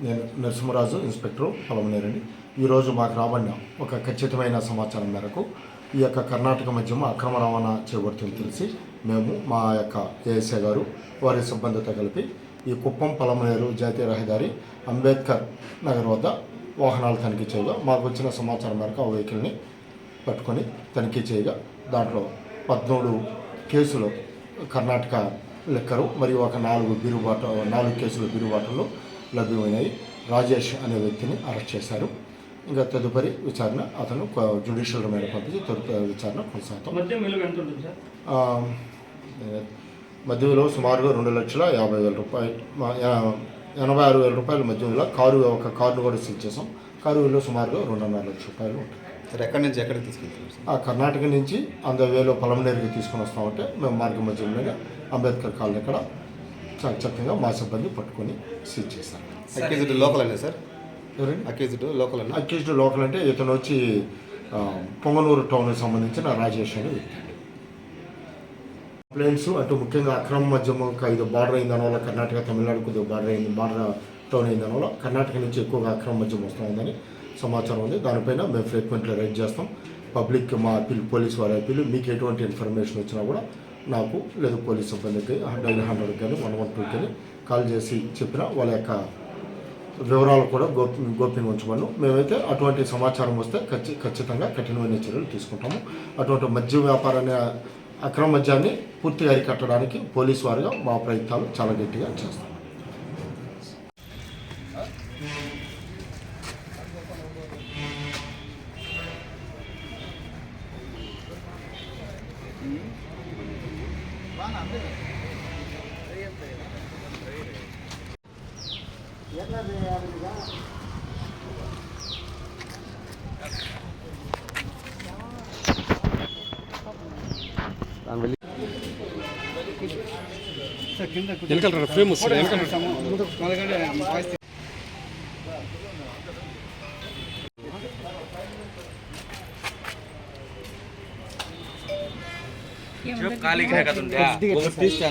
నేను నరసింహరాజు, ఇన్స్పెక్టర్ పొలమనేరండి. ఈరోజు మాకు రాబడిన ఒక ఖచ్చితమైన సమాచారం మేరకు ఈ యొక్క కర్ణాటక మద్యము అక్రమ రవాణా చేయబడుతుందని తెలిసి మేము మా యొక్క ఏఎస్ఐ గారు వారి సిబ్బందితో కలిపి ఈ కుప్పం పొలమనేరు జాతీయ రహదారి అంబేద్కర్ నగర్ వద్ద వాహనాలు తనిఖీ చేయగా మాకు వచ్చిన సమాచారం మేరకు ఆ వెహికల్ని పట్టుకొని తనిఖీ చేయగా దాంట్లో 13 కేసులు కర్ణాటక లిక్కరు మరియు ఒక 4 కేసులు బిరుబాటలు లభ్యమైనాయి. రాజేష్ అనే వ్యక్తిని అరెస్ట్ చేశారు. ఇంకా తదుపరి విచారణ అతను జ్యుడిషియల్ రిమాండ్ పంపించి తదుపరి విచారణ కొనసాగుతాం. మద్యం విలువ సుమారుగా 2,50,000 రూపాయలు, 86,000 రూపాయల మద్యం విలువ. ఒక కారును కూడా సీజ్ చేసాం. కారు విలువ సుమారుగా 2.5 లక్షల రూపాయలు ఉంటుంది. ఎక్కడి నుంచి ఎక్కడికి తీసుకెళ్తారు? కర్ణాటక నుంచి వేలో పొలంనేరుకి తీసుకొని వస్తామంటే మేము మార్గ మధ్యంలో అంబేద్కర్ కాలనీ ఇక్కడ చక్కగా మా సిబ్బంది పట్టుకొని సీజ్ చేశారు. అక్యూజ్డ్ లోకల్ అండి సార్? ఎవరండి? అక్యూజ్డ్ లోకల్ అంటే ఇతను వచ్చి పొంగనూరు టౌన్కి సంబంధించిన రాజేష్ అని వ్యక్తి. కంప్లైంట్స్ అంటే ముఖ్యంగా అక్రమ మద్యము ఇది బార్డర్ అయిన దానివల్ల కర్ణాటక తమిళనాడు కొద్దిగా బార్డర్ టౌన్ అయిన దానివల్ల కర్ణాటక నుంచి ఎక్కువగా అక్రమ మద్యం వస్తుందని సమాచారం ఉంది. దానిపైన మేము ఫ్రీక్వెంట్గా రైడ్ చేస్తాం. పబ్లిక్ మా అప్పీల్, పోలీసు వారి అప్పీలు, మీకు ఎటువంటి ఇన్ఫర్మేషన్ వచ్చినా కూడా నాకు లేదు పోలీస్ సిబ్బందికి డైలీ 100 కానీ 112 కానీ కాల్ చేసి చెప్పినా వాళ్ళ యొక్క వివరాలు కూడా గోప్యంగా ఉంచమను. మేమైతే అటువంటి సమాచారం వస్తే ఖచ్చితంగా కఠినమైన చర్యలు తీసుకుంటాము. అటువంటి మద్య వ్యాపారాన్ని, అక్రమ మద్యాన్ని పూర్తిగా అరికట్టడానికి పోలీసు వారిగా మా ప్రయత్నాలు చాలా గట్టిగా చేస్తాం. వెనకాల ఫ్రేమ్ వస్తుంది. వెనకాల ఖాళీగా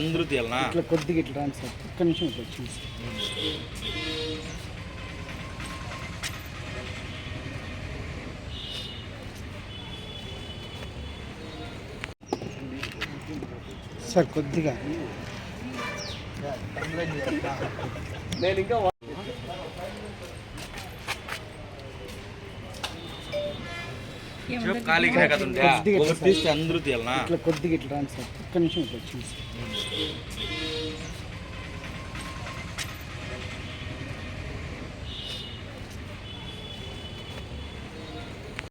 అందరూ తీయాలనా? ఇట్లా కొద్దిగా ఇట్లా రాండి సార్, ఒక్క నిమిషం ఇట్లా వచ్చింది సార్ కొద్దిగా. నేను ఇంకా ఖాళీగా అందరూ తీయాలనా? ఇట్లా కొద్దిగా ఇట్లా రాండి సార్, ఒక్క నిమిషం ఇట్లా వచ్చింది సార్.